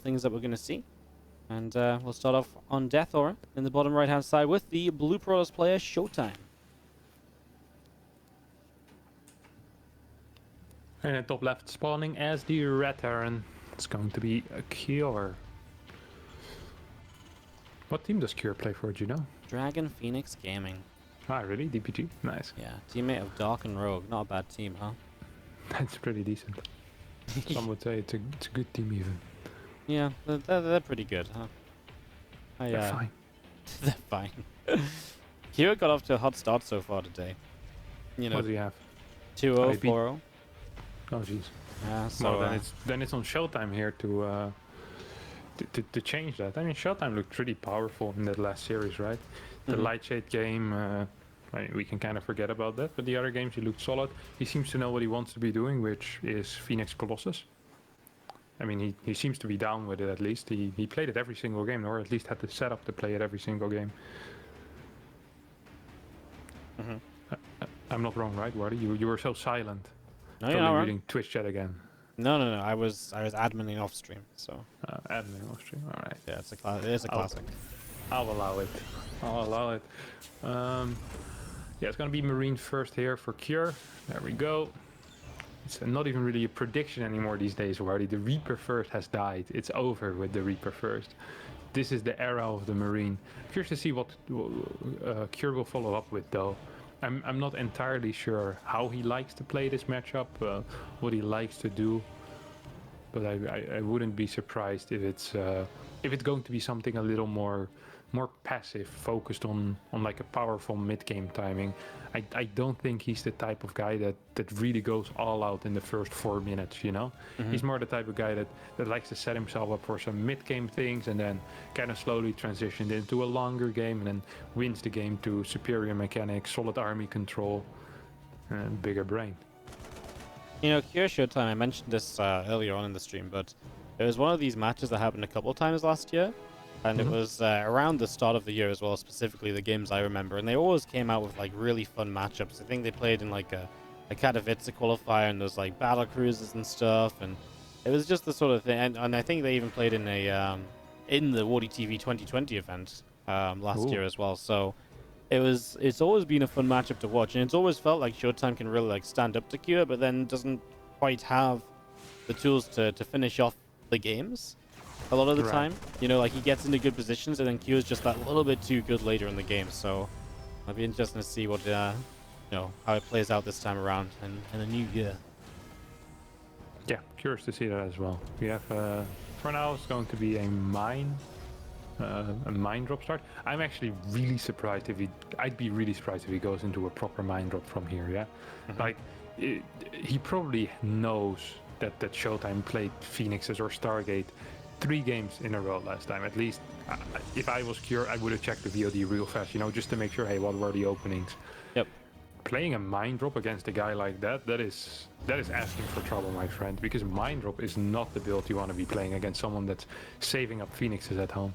things that we're going to see. And we'll start off on Death Aura in the bottom right-hand side with the Blue Protoss player, ShoWTimE. And at top left, spawning as the Red Heron. It's going to be a Cure. What team does Cure play for, do you know? Dragon Phoenix Gaming. Ah, really? DPG? Nice. Yeah, teammate of Dark and Rogue. Not a bad team, huh? That's pretty decent. Some would say it's a good team even. Yeah, they're pretty good, huh? They're fine. They're fine. Kira got off to a hot start so far today. You know, What do you have? 2-0, 4-0. Oh, jeez. Yeah, so well, then it's on ShoWTimE here to change that. I mean, ShoWTimE looked pretty powerful in that last series, right? The Lightshade game, we can kind of forget about that. But the other games, he looked solid. He seems to know what he wants to be doing, which is Phoenix Colossus. I mean, he seems to be down with it at least. He played it every single game, or at least had the setup to play it every single game. I'm not wrong, right, Wardy? You were so silent. No, you're not wrong. Reading Twitch chat again. No. I was adminning off stream, so. Admin off stream. All right. Yeah, it is a classic. I'll allow it. Yeah, it's gonna be Marine first here for Cure. There we go. It's not even really a prediction anymore these days, Wardy. The Reaper first has died. It's over with the Reaper first. This is the era of the Marine. Curious to see what Cure will follow up with, though. I'm not entirely sure how he likes to play this matchup, what he likes to do, but I wouldn't be surprised if it's going to be something a little more passive, focused on like a powerful mid-game timing. I don't think he's the type of guy that really goes all out in the first 4 minutes, you know? He's more the type of guy that likes to set himself up for some mid-game things and then kind of slowly transitioned into a longer game and then wins the game to superior mechanics, solid army control, and bigger brain. You know, Cure ShoWTimE, I mentioned this earlier on in the stream, but it was one of these matches that happened a couple of times last year. And it was around the start of the year as well, specifically the games I remember. And they always came out with like really fun matchups. I think they played in like a Katowice qualifier and there's like battle cruises and stuff. And it was just the sort of thing. And I think they even played in in the WardiTV 2020 event last year as well. So it's always been a fun matchup to watch. And it's always felt like ShoWTimE can really like stand up to Cure, but then doesn't quite have the tools to finish off the games. A lot of the time, you know, like he gets into good positions and then Q is just that little bit too good later in the game. So it'll be interesting to see what, you know, how it plays out this time around in the new year. Yeah, curious to see that as well. We have, for now, it's going to be a mine drop start. I'm actually really surprised I'd be really surprised if he goes into a proper mine drop from here, yeah? Like, he probably knows that ShoWTimE played Phoenixes or Stargate 3 games in a row last time. At least, if I was Cure, I would have checked the VOD real fast, you know, just to make sure, hey, what were the openings? Yep. Playing a mine drop against a guy like that is asking for trouble, my friend, because mine drop is not the build you want to be playing against someone that's saving up Phoenixes at home.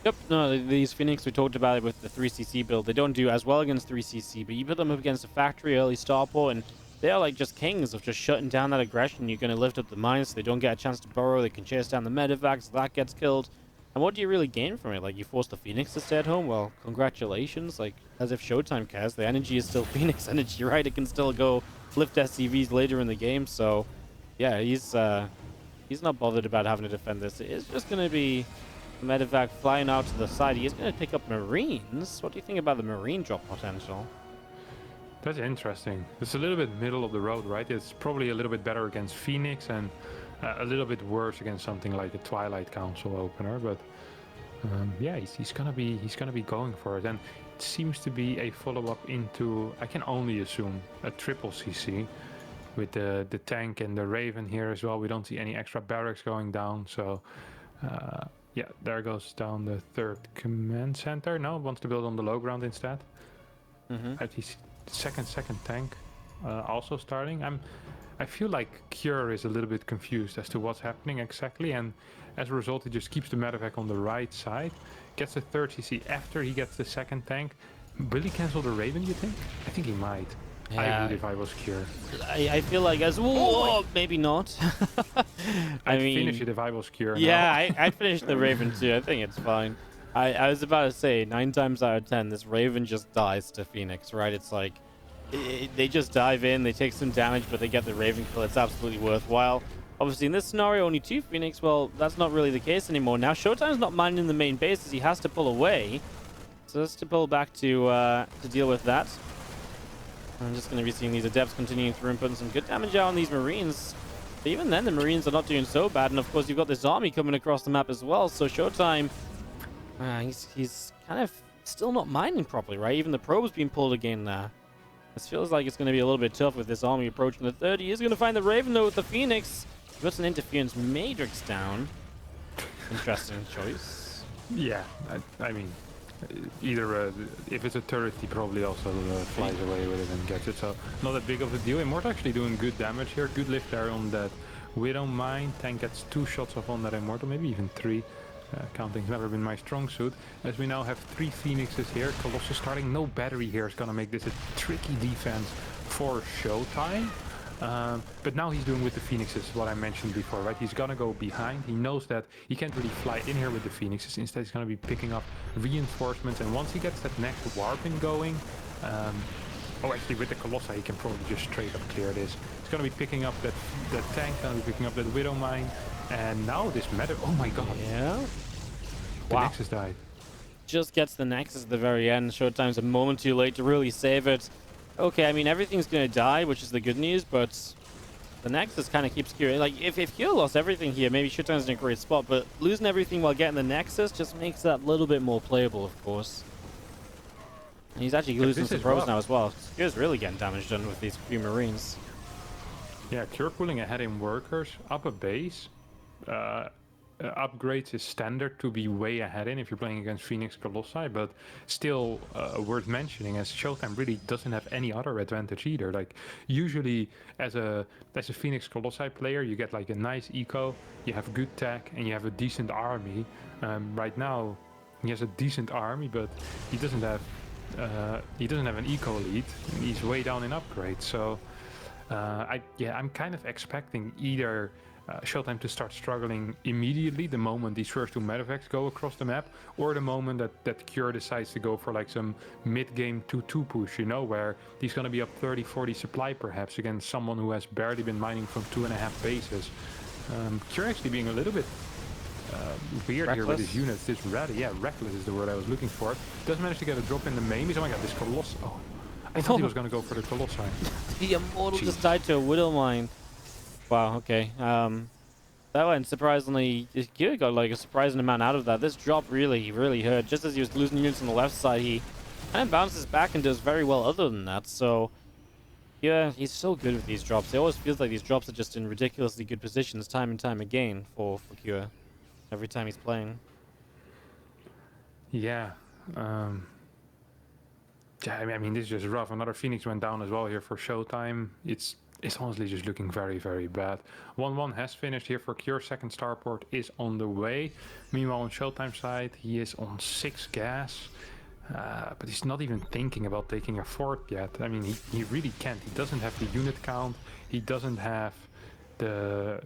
Yep, no, these Phoenix, we talked about it with the 3cc build. They don't do as well against 3cc, but you put them up against a factory early starport and they are like just kings of just shutting down that aggression. You're going to lift up the mines so they don't get a chance to burrow. They can chase down the medevac so that gets killed. And what do you really gain from it? Like, you force the Phoenix to stay at home? Well, congratulations. Like, as if ShoWTimE cares. The energy is still Phoenix energy, right? It can still go lift SCVs later in the game. So, yeah, he's not bothered about having to defend this. It's just going to be the medevac flying out to the side. He's going to pick up Marines. What do you think about the Marine drop potential? That's interesting. It's a little bit middle of the road, right? It's probably a little bit better against Phoenix and a little bit worse against something like the Twilight Council opener. But yeah, he's gonna be going for it, and it seems to be a follow-up into, I can only assume, a triple CC with the tank and the Raven here as well. We don't see any extra barracks going down, so yeah, there goes down the 3rd command center. No, wants to build on the low ground instead. Second tank also starting. I feel like Cure is a little bit confused as to what's happening exactly, and as a result he just keeps the medevac on the right side, gets the 3rd CC after he gets the 2nd tank. Will he cancel the Raven, you think? I think he might. I would Yeah, if I was Cure. I feel like as whoa, maybe not. I I'd finish mean, it if I was Cure yeah, now. I'd finish the Raven too. I think it's fine. I was about to say 9 times out of 10, this Raven just dies to Phoenix, right? It's like they just dive in, they take some damage, but they get the Raven kill. It's absolutely worthwhile. Obviously, in this scenario, only 2 Phoenix. Well, that's not really the case anymore. Now, ShoWTimE's not minding the main base as he has to pull away. So let's to pull back to deal with that. I'm just going to be seeing these Adepts continuing through and putting some good damage out on these Marines. But even then, the Marines are not doing so bad. And of course, you've got this army coming across the map as well. So ShoWTimE, he's kind of still not mining properly, right? Even the probe's being pulled again there. This feels like it's going to be a little bit tough with this army approaching the 30. He is going to find the Raven, though, with the Phoenix. He puts an interference matrix down. Interesting choice. Yeah, I mean, either if it's a turret, he probably also flies away with it and gets it. So not that big of a deal. Immortal actually doing good damage here. Good lift there on that Widow Mine. Tank gets 2 shots off on that Immortal, maybe even 3. Counting's never been my strong suit. As we now have 3 Phoenixes here. Colossus starting. No battery here is going to make this a tricky defense for ShoWTimE. But now he's doing with the Phoenixes what I mentioned before, right? He's gonna go behind. He knows that he can't really fly in here with the Phoenixes. Instead, he's gonna be picking up reinforcements. And once he gets that next warping going, oh, actually, with the Colossi, he can probably just straight up clear this. He's gonna be picking up that tank, gonna be picking up that Widow Mine, and now this matter. Oh my God! Yeah. The Wow. Nexus died. Just gets the Nexus at the very end. ShoWTimE's a moment too late to really save it. Okay, I mean, everything's going to die, which is the good news, but the Nexus kind of keeps Kira. Like, if Kira lost everything here, maybe ShoWTimE's in a great spot, but losing everything while getting the Nexus just makes that a little bit more playable, of course. And he's actually losing some pros now as well. Kira's really getting damage done with these few Marines. Yeah, Cure pulling ahead in workers, up a base. Upgrades is standard to be way ahead in if you're playing against Phoenix Colossi, but still worth mentioning as ShoWTimE really doesn't have any other advantage either. Like usually as a Phoenix Colossi player, you get like a nice eco, you have good tech, and you have a decent army. Right now he has a decent army, but he doesn't have an eco lead. And he's way down in upgrades. So I'm kind of expecting either ShoWTimE to start struggling immediately the moment these first 2 medevacs go across the map, or the moment that Cure decides to go for like some mid-game 2-2 push, you know, where he's going to be up 30-40 supply perhaps against someone who has barely been mining from 2.5 bases. Cure actually being a little bit weird here with his units. This reckless is the word I was looking for. Does manage to get a drop in the main. Oh my God, this Colossus. Oh, I thought he was going to go for the Colossi. The Immortal just died to a Widow Mine. Wow, okay. That went surprisingly... Kira got like a surprising amount out of that. This drop really, really hurt. Just as he was losing units on the left side, he kind of bounces back and does very well other than that. So, yeah, he's so good with these drops. It always feels like these drops are just in ridiculously good positions time and time again for Kira. Every time he's playing. Yeah. I mean, this is just rough. Another Phoenix went down as well here for ShoWTimE. It's honestly just looking very, very bad. 1-1 has finished here for Cure. Second starport is on the way. Meanwhile, on ShoWTimE side, he is on 6 gas. But he's not even thinking about taking a fort yet. I mean, he really can't. He doesn't have the unit count. He doesn't have the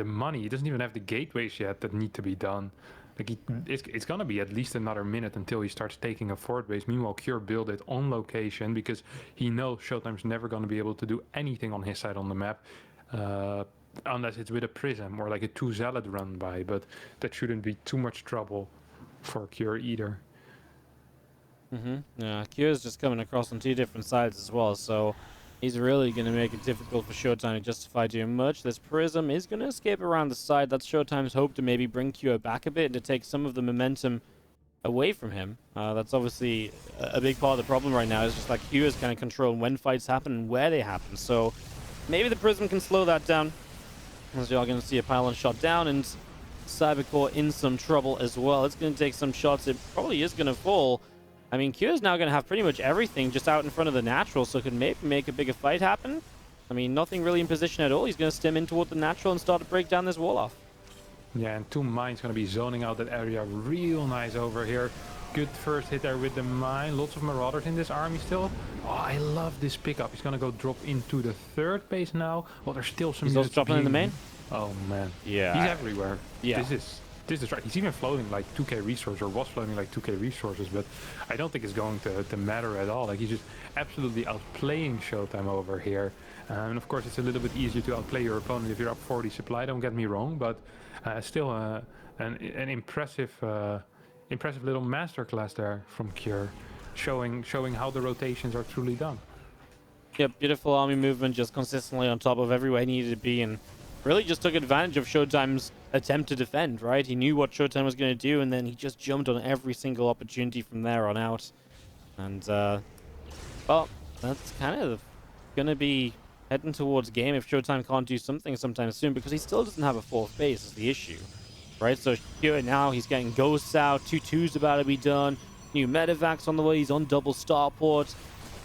money. He doesn't even have the gateways yet that need to be done. Like it's gonna be at least another minute until he starts taking a fort base. Meanwhile, Cure built it on location because he knows ShoWTimE's never gonna be able to do anything on his side on the map, unless it's with a prism or like a 2 zealot run by. But that shouldn't be too much trouble for Cure either. Yeah, Cure's just coming across on 2 different sides as well, so he's really going to make it difficult for ShoWTimE to justify doing much. This Prism is going to escape around the side. That's ShoWTimE's hope to maybe bring Cure back a bit and to take some of the momentum away from him. That's obviously a big part of the problem right now. Is just like Cure is kind of controlling when fights happen and where they happen. So maybe the Prism can slow that down. As you're going to see a pylon shot down and Cybercore in some trouble as well. It's going to take some shots. It probably is going to fall. I mean, Cure's now going to have pretty much everything just out in front of the natural, so could maybe make a bigger fight happen. I mean, nothing really in position at all. He's going to stem in toward the natural and start to break down this wall off. Yeah, and 2 mines going to be zoning out that area real nice over here. Good first hit there with the mine. Lots of marauders in this army still. Oh, I love this pickup. He's gonna go drop into the third base now. Well, there's still some He's also units dropping in the being- main? Oh man. Yeah. He's everywhere. Yeah. This is right. He's even floating like 2k resources, or was floating like 2k resources, but I don't think it's going to matter at all. Like, he's just absolutely outplaying ShoWTimE over here. And of course, it's a little bit easier to outplay your opponent if you're up 40 supply, don't get me wrong, but still an impressive impressive little masterclass there from Cure, showing how the rotations are truly done. Yep, beautiful army movement, just consistently on top of everywhere he needed to be, and really just took advantage of ShoWTimE's attempt to defend, right? He knew what ShoWTimE was going to do, and then he just jumped on every single opportunity from there on out. And, well, that's kind of going to be heading towards game if ShoWTimE can't do something sometime soon, because he still doesn't have a fourth base is the issue, right? So here now he's getting ghosts out, 2-2's about to be done, new medevacs on the way, he's on double starport.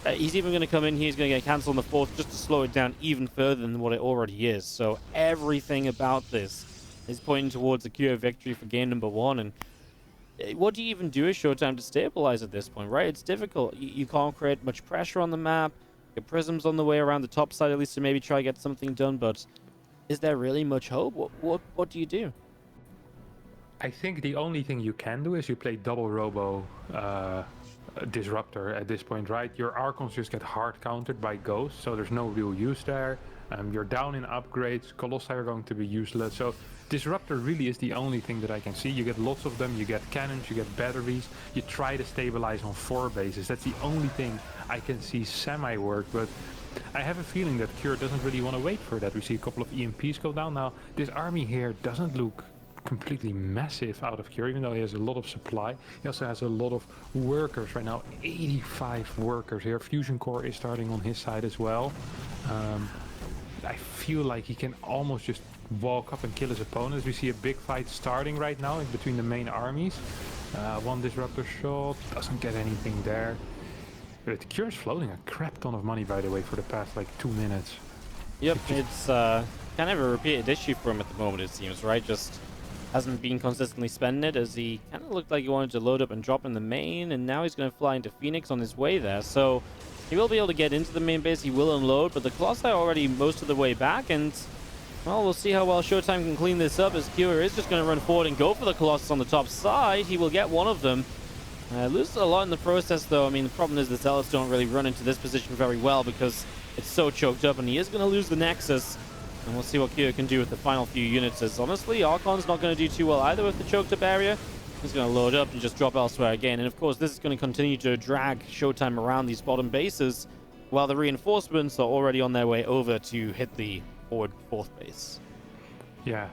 He's even going to come in here, he's going to get cancelled on the fourth just to slow it down even further than what it already is. So everything about this is pointing towards a Cure victory for game number 1. And what do you even do as ShoWTimE to stabilize at this point, right? It's difficult. You can't create much pressure on the map. Your Prism's on the way around the top side at least to maybe try to get something done, but is there really much hope? What do you do? I think the only thing you can do is you play double robo disruptor at this point, right? Your Archons just get hard countered by ghosts, so there's no real use there. You're down in upgrades, Colossi are going to be useless, so disruptor really is the only thing that I can see. You get lots of them, you get cannons, you get batteries, you try to stabilize on 4 bases. That's the only thing I can see semi-work, but I have a feeling that Cure doesn't really want to wait for that. We see a couple of EMPs go down. Now, this army here doesn't look completely massive out of Cure, even though he has a lot of supply. He also has a lot of workers right now, 85 workers here. Fusion Core is starting on his side as well. I feel like he can almost just walk up and kill his opponents. We see a big fight starting right now in between the main armies. One disruptor shot, doesn't get anything there. But Cure's floating a crap ton of money, by the way, for the past like 2 minutes. Yep, it's kind of a repeated issue for him at the moment, it seems, right? Just hasn't been consistently spending it, as he kind of looked like he wanted to load up and drop in the main, and now he's going to fly into Phoenix on his way there. So he will be able to get into the main base, he will unload, but the Colossi are already most of the way back, and well, we'll see how well ShoWTimE can clean this up, as Cure is just going to run forward and go for the Colossus on the top side. He will get one of them. Loses a lot in the process, though. I mean, the problem is the Zealots don't really run into this position very well because it's so choked up, and he is going to lose the Nexus. And we'll see what Cure can do with the final few units, as honestly, Archon's not going to do too well either with the choked up area. He's going to load up and just drop elsewhere again. And of course, this is going to continue to drag ShoWTimE around these bottom bases, while the reinforcements are already on their way over to hit the forward 4th base. Yeah.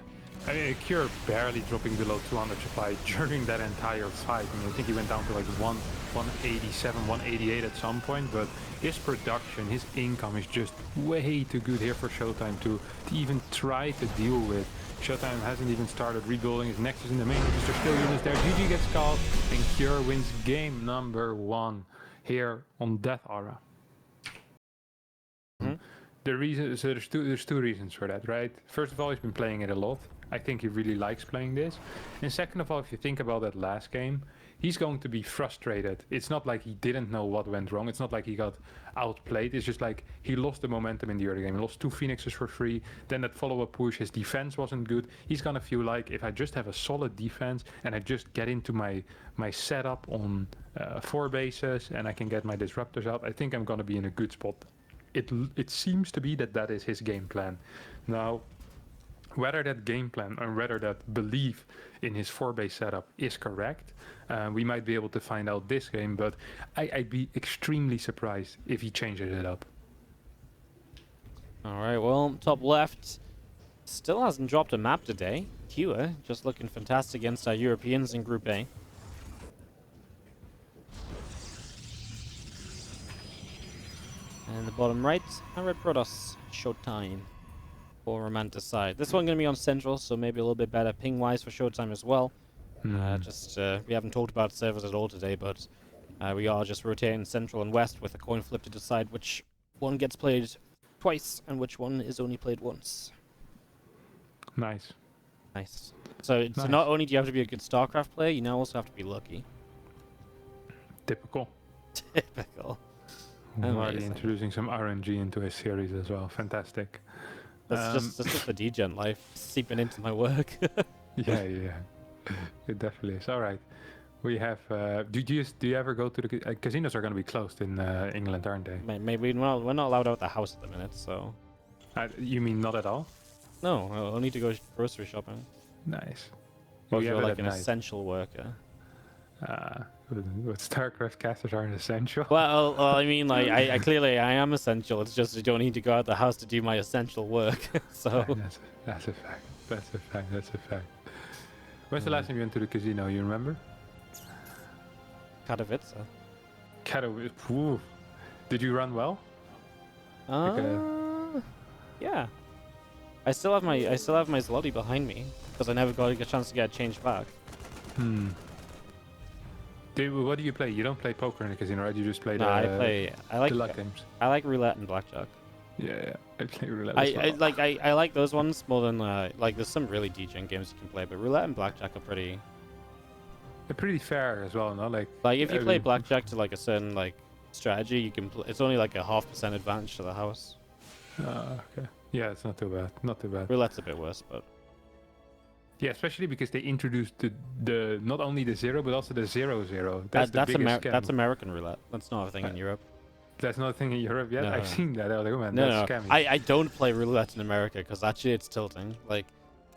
I mean, Cure barely dropping below 200 supply during that entire fight. I mean, I think he went down to like 187, 188 at some point, but his production, his income is just way too good here for ShoWTimE to even try to deal with. ShoWTimE hasn't even started rebuilding his Nexus in the main, because there's still units there. GG gets called, and Cure wins game number 1 here on Death Aura. The reason, so there's two reasons for that, right? First of all, he's been playing it a lot. I think he really likes playing this. And second of all, if you think about that last game, he's going to be frustrated. It's not like he didn't know what went wrong. It's not like he got outplayed. It's just like he lost the momentum in the early game. He lost 2 Phoenixes for free. Then that follow-up push, his defense wasn't good. He's gonna feel like, if I just have a solid defense and I just get into my setup on 4 bases and I can get my disruptors out, I think I'm gonna be in a good spot. It seems to be that is his game plan. Now, whether that game plan or whether that belief in his 4-base setup is correct, we might be able to find out this game, but I'd be extremely surprised if he changes it up. All right, well, top left still hasn't dropped a map today. Cure just looking fantastic against our Europeans in Group A. And the bottom right, our Red Protoss, ShoWTimE for Romanticide. This one going to be on Central, so maybe a little bit better ping-wise for ShoWTimE as well. We haven't talked about servers at all today, but we are just rotating Central and West with a coin flip to decide which one gets played twice and which one is only played once. Nice. Nice. So not only do you have to be a good StarCraft player, you now also have to be lucky. Typical. Typical. Already Amazing. introducing some RNG into his series as well. Fantastic. That's just the degen life seeping into my work. Yeah, it definitely is. All right, we have. Do you ever go to the casinos? Are going to be closed in England, aren't they? Maybe we're not allowed out the house at the minute, so. You mean not at all? No, I'll need to go grocery shopping. Nice. Or We if have you're it like at an night. essential worker. What StarCraft casters aren't essential. Well, I mean, like, I clearly I am essential. It's just I don't need to go out the house to do my essential work. So. That's a fact. That's a fact. That's a fact. When's the last time you went to the casino? You remember? Katowice. Katowice. Ooh. Did you run well? Yeah. I still have my zloty behind me because I never got a chance to get it changed back. What do you play? You don't play poker in the casino, right? You just play No, I like the luck games. I like roulette and blackjack. Yeah, I play roulette. As well. I like those ones more than like there's some really degen games you can play, but roulette and blackjack are pretty. They're pretty fair as well, no? Like if you play blackjack to like a certain like strategy, you can. It's only like a 0.5% advantage to the house. Okay. Yeah, it's not too bad. Not too bad. Roulette's a bit worse, but. Yeah, especially because they introduced the not only the 0 but also the 0-0. That's That's American roulette. That's not a thing in Europe. That's not a thing in Europe yet. No. I've seen that. I was like, oh man, No, that's scammy. I don't play roulette in America because actually it's tilting. Like,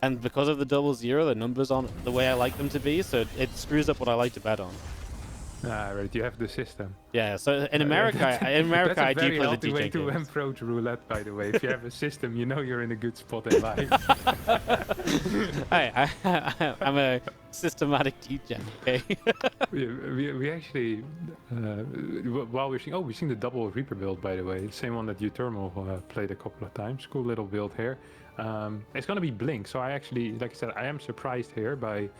and because of the 0-0, the numbers aren't the way I like them to be, so it screws up what I like to bet on. Right. You have the system. Yeah. So in America, that's I a do very play the healthy way DJ to games. approach roulette, by the way. If you have a system, you know you're in a good spot in life. I'm a systematic DJ. Okay. we actually while we've seen the double Reaper build, by the way, same one that Uthermal played a couple of times. Cool little build here. It's gonna be Blink, so I actually, like I said, I am surprised here by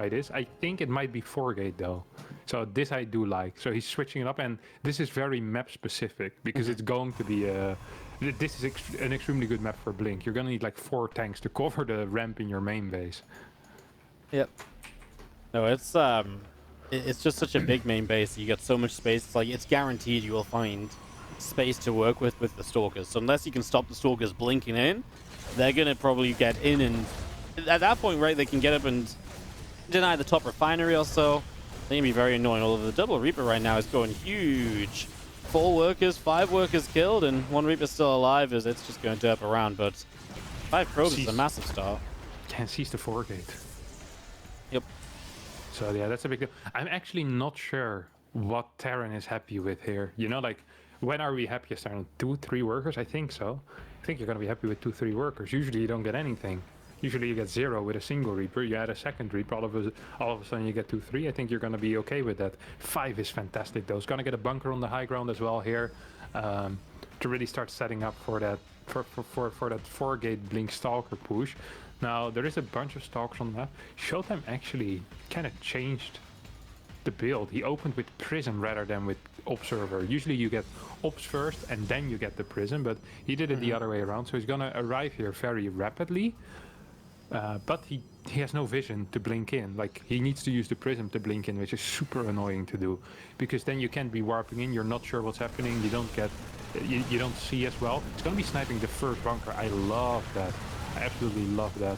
this. I think it might be 4-gate though, so this I do like. So he's switching it up, and this is very map specific because it's going to be this is an extremely good map for Blink. You're gonna need like 4 tanks to cover the ramp in your main base. Yep. No, it's just such a big main base. You get so much space. It's like it's guaranteed you will find space to work with the stalkers. So unless you can stop the stalkers blinking in, they're gonna probably get in, and at that point, right, they can get up and deny the top refinery or so. They can be very annoying. Although the double Reaper right now is going huge. 4 workers, 5 workers killed, and 1 Reaper still alive as it's just going to derp around. But 5 probes is a massive start. Can't seize the 4-gate. Yep. So yeah, that's a big deal. I'm actually not sure what Terran is happy with here. You know, like, when are we happiest, Terran? 2, 3 workers? I think so. I think you're going to be happy with 2, 3 workers. Usually you don't get anything. Usually you get 0 with a single Reaper. You add a second Reaper, all of a sudden you get 2, 3. I think you're going to be okay with that. 5 is fantastic though. It's going to get a bunker on the high ground as well here to really start setting up for that for that 4-gate Blink Stalker push. Now there is a bunch of stalks on the map. ShoWTimE actually kind of changed the build. He opened with Prism rather than with Observer. Usually you get Ops first and then you get the Prism, but he did it the other way around. So he's gonna arrive here very rapidly. But he has no vision to blink in. Like, he needs to use the Prism to blink in, which is super annoying to do, because then you can't be warping in. You're not sure what's happening. You don't get, you don't see as well. It's gonna be sniping the first bunker. I love that. I absolutely love that.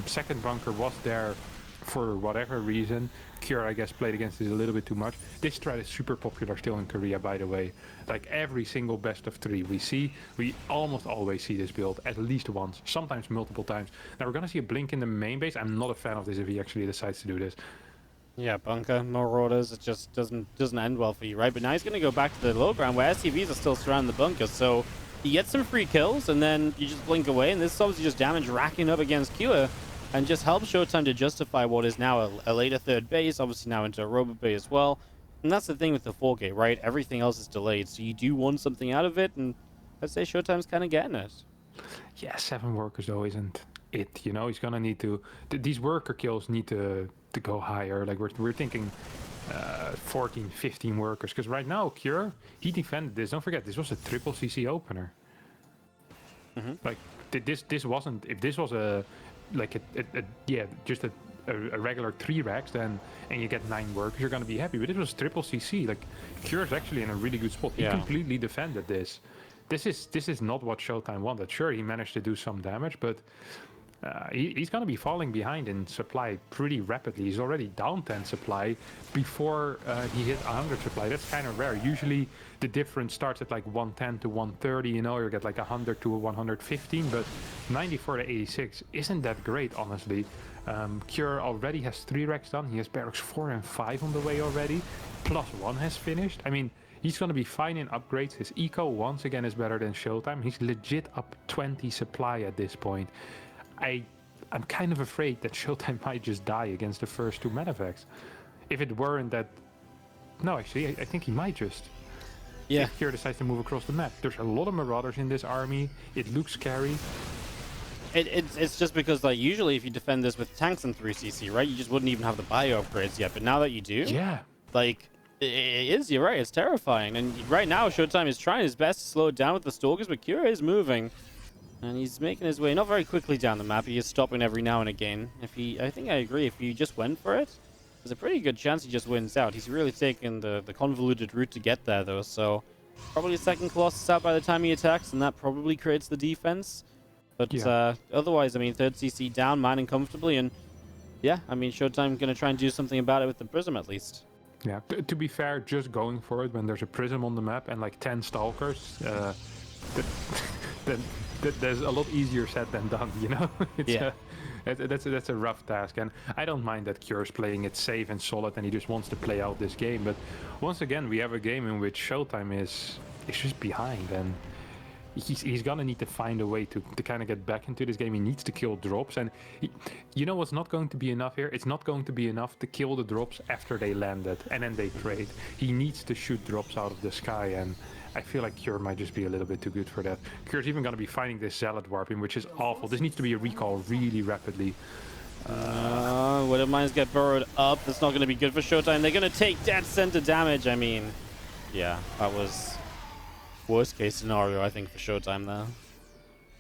Second bunker was there for whatever reason. Cure, I guess, played against it a little bit too much. This strat is super popular still in Korea, by the way. Like, every single best of 3 we almost always see this build at least once, sometimes multiple times. Now we're gonna see a blink in the main base. I'm not a fan of this if he actually decides to do this. Yeah, bunker, more orders. It just doesn't end well for you, right? But now he's gonna go back to the low ground where SCVs are still surrounding the bunker, so he gets some free kills, and then you just blink away, and this is obviously just damage racking up against Cure. And just helps ShoWTimE to justify what is now a later third base, obviously now into a robot bay as well. And that's the thing with the 4-gate, right? Everything else is delayed, so you do want something out of it, and I'd say ShoWTimE's kind of getting it. Yeah, 7 workers though isn't it, you know? He's gonna need to... these worker kills need to go higher. Like, we're thinking 14, 15 workers, because right now, Cure, he defended this. Don't forget, this was a triple CC opener. Like, this wasn't... If this was a... like just a regular 3 racks then and you get 9 workers, you're going to be happy. But it was triple CC. Like, Cure's actually in a really good spot. He completely defended this. This is not what ShoWTimE wanted. Sure, he managed to do some damage, but he's going to be falling behind in supply pretty rapidly. He's already down 10 supply before he hit 100 supply. That's kind of rare. Usually the difference starts at like 110 to 130, you know, you get like 100 to 115, but 94 to 86 isn't that great, honestly. Cure already has 3 racks done. He has barracks 4 and 5 on the way already. +1 has finished. I mean, he's going to be fine in upgrades. His eco once again is better than ShoWTimE. He's legit up 20 supply at this point. I'm kind of afraid that ShoWTimE might just die against the first 2 medevacts. If it weren't that... No, actually, I think he might just. Yeah. If Cure decides to move across the map. There's a lot of Marauders in this army. It looks scary. It's just because, like, usually if you defend this with tanks and 3cc, right, you just wouldn't even have the bio upgrades yet. But now that you do, like, you're right, it's terrifying. And right now, ShoWTimE is trying his best to slow it down with the Stalkers, but Cure is moving. And he's making his way, not very quickly down the map. He is stopping every now and again. I think I agree, if he just went for it, there's a pretty good chance he just wins out. He's really taken the convoluted route to get there, though. So probably a second Colossus out by the time he attacks, and that probably creates the defense. But otherwise, I mean, 3rd CC down, mining comfortably, and yeah, I mean, ShoWTimE going to try and do something about it with the Prism at least. Yeah, to be fair, just going for it when there's a Prism on the map and like 10 Stalkers, that's a lot easier said than done, you know? That's a rough task, and I don't mind that Cure's playing it safe and solid and he just wants to play out this game, but once again, we have a game in which ShoWTimE is just behind, and he's gonna need to find a way to kind of get back into this game. He needs to kill drops, and you know what's not going to be enough here? It's not going to be enough to kill the drops after they landed and then they trade. He needs to shoot drops out of the sky, and I feel like Cure might just be a little bit too good for that. Cure's even going to be fighting this Zealot warping, which is awful. This needs to be a recall really rapidly. Widow Mines get burrowed up. That's not going to be good for ShoWTimE. They're going to take dead center damage. I mean, yeah, that was worst case scenario, I think, for ShoWTimE there.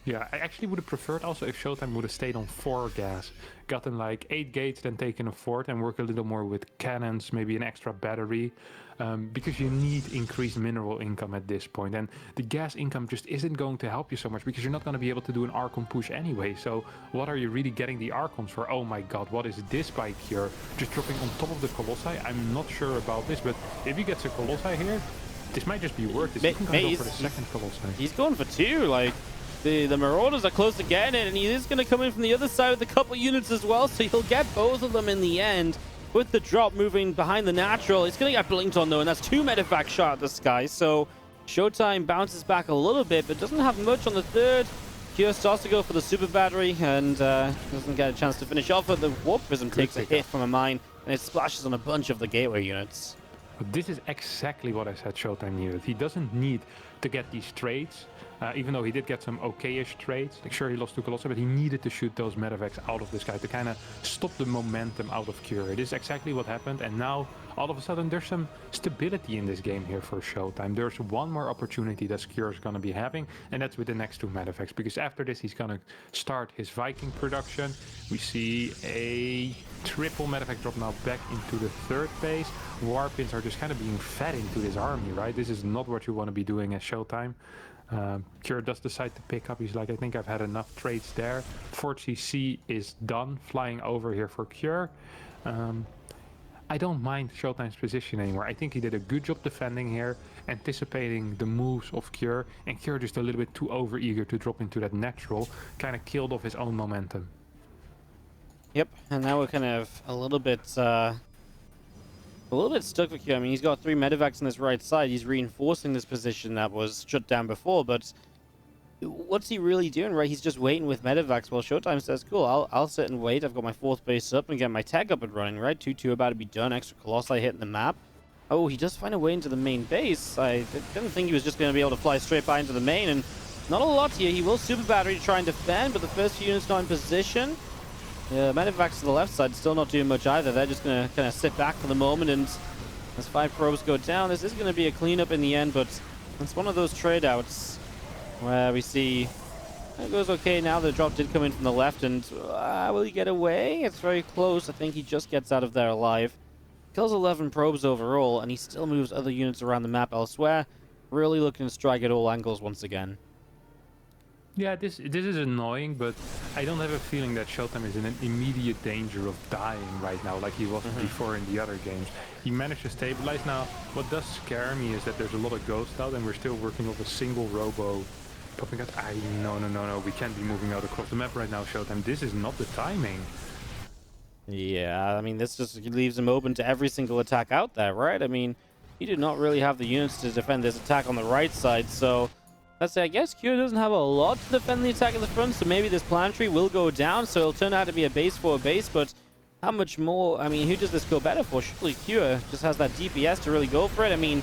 Yeah, I actually would have preferred also if ShoWTimE would have stayed on 4 gas, gotten like 8 gates, then taken a 4th and work a little more with cannons, maybe an extra battery, because you need increased mineral income at this point, and the gas income just isn't going to help you so much because you're not going to be able to do an Archon push anyway. So what are you really getting the Archons for? Oh my god, what is this by Cure? Just dropping on top of the Colossi? I'm not sure about this, but if he gets a Colossi here, this might just be worth it. He can go for the second Colossi. He's going for 2, like... The Marauders are close to getting it, and he is going to come in from the other side with a couple units as well, so he'll get both of them in the end. With the drop moving behind the natural, it's going to get blinked on though, and that's 2 medevac shot at the sky, so ShoWTimE bounces back a little bit, but doesn't have much on the 3rd. Cure starts to go for the super battery, and doesn't get a chance to finish off, but the Warp Prism takes a hit from a mine, and it splashes on a bunch of the gateway units. This is exactly what I said ShoWTimE needed. He doesn't need to get these trades, even though he did get some okay-ish trades. Like, sure, he lost to Colossus, but he needed to shoot those medevacs out of this guy to kind of stop the momentum out of Cure. It is exactly what happened, and now all of a sudden there's some stability in this game here for ShoWTimE. There's one more opportunity that Cure is going to be having, and that's with the next 2 medevacs, because after this he's going to start his Viking production. We see a triple medevac drop now back into the 3rd phase. Warpins are just kind of being fed into this army, right? This is not what you want to be doing as ShoWTimE. Cure does decide to pick up. He's like, I think I've had enough trades there. 4CC is done, flying over here for Cure. I don't mind ShoWTimE's position anymore. I think he did a good job defending here, anticipating the moves of Cure, and Cure just a little bit too over-eager to drop into that natural, kind of killed off his own momentum. Yep, and now we're kind of a little bit stuck with Cure. I mean, he's got 3 medevacs on his right side. He's reinforcing this position that was shut down before, but what's he really doing, right? He's just waiting with medevacs while ShoWTimE says, cool, I'll sit and wait. I've got my 4th base up and get my tech up and running, right? 2-2 about to be done. Extra Colossi hitting the map. Oh, he does find a way into the main base. I didn't think he was just going to be able to fly straight by into the main, and not a lot here. He will super battery to try and defend, but the first few units not in position. Medevacs to the left side still not doing much either. They're just going to kind of sit back for the moment, and as 5 probes go down, this is going to be a cleanup in the end, but it's one of those trade outs where we see That goes okay. Now the drop did come in from the left, and will he get away? It's very close. I think he just gets out of there alive. Kills 11 probes overall, and he still moves other units around the map elsewhere. Really looking to strike at all angles once again. Yeah, this is annoying, but I don't have a feeling that ShoWTimE is in an immediate danger of dying right now like he was before in the other games. He managed to stabilize. Now, what does scare me is that there's a lot of ghost out and we're still working with a single robo popping out. No, we can't be moving out across the map right now, ShoWTimE. This is not the timing. Yeah, I mean, this just leaves him open to every single attack out there, right? I mean, he did not really have the units to defend this attack on the right side, so let's say, I guess Q doesn't have a lot to defend the attack at the front, so maybe this planetary will go down, so it'll turn out to be a base for a base, but how much more? I mean, who does this go better for? Surely Q just has that DPS to really go for it. I mean,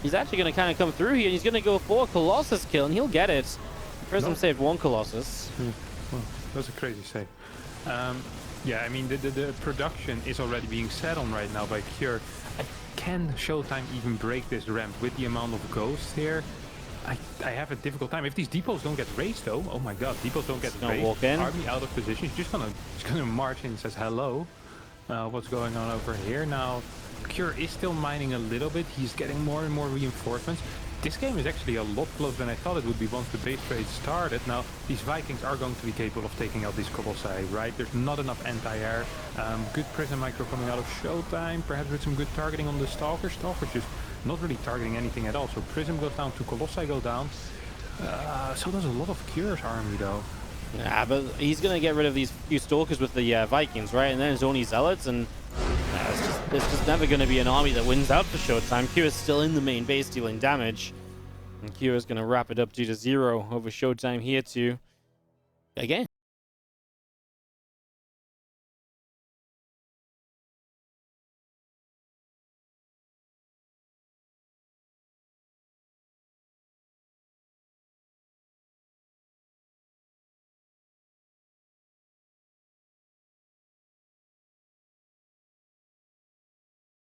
he's actually going to kind of come through here, and he's going to go for a Colossus kill, and he'll get it. Prism saved one Colossus. Well, that's a crazy save. Yeah, I mean, the production is already being set on right now by Cure. Can ShoWTimE even break this ramp with the amount of ghosts here? I have a difficult time. If these depots don't get raised though, oh my god, depots don't get raised. Walk in. Army out of position. He's just gonna march in and says hello. What's going on over here now? Cure is still mining a little bit. He's getting more and more reinforcements. This game is actually a lot closer than I thought it would be once the base trade started. Now, these Vikings are going to be capable of taking out these Colossi, right? There's not enough anti-air. Good Prism Micro coming out of ShoWTimE, perhaps with some good targeting on the Stalkers. Stalkers just not really targeting anything at all. So Prism goes down, 2 Colossi go down. So there's a lot of Cure's army, though. Yeah, but he's going to get rid of these few Stalkers with the Vikings, right? And then it's only Zealots, and it's just never going to be an army that wins out for ShoWTimE. Q is still in the main base dealing damage. And Q is going to wrap it up 2-0 over ShoWTimE here to, again,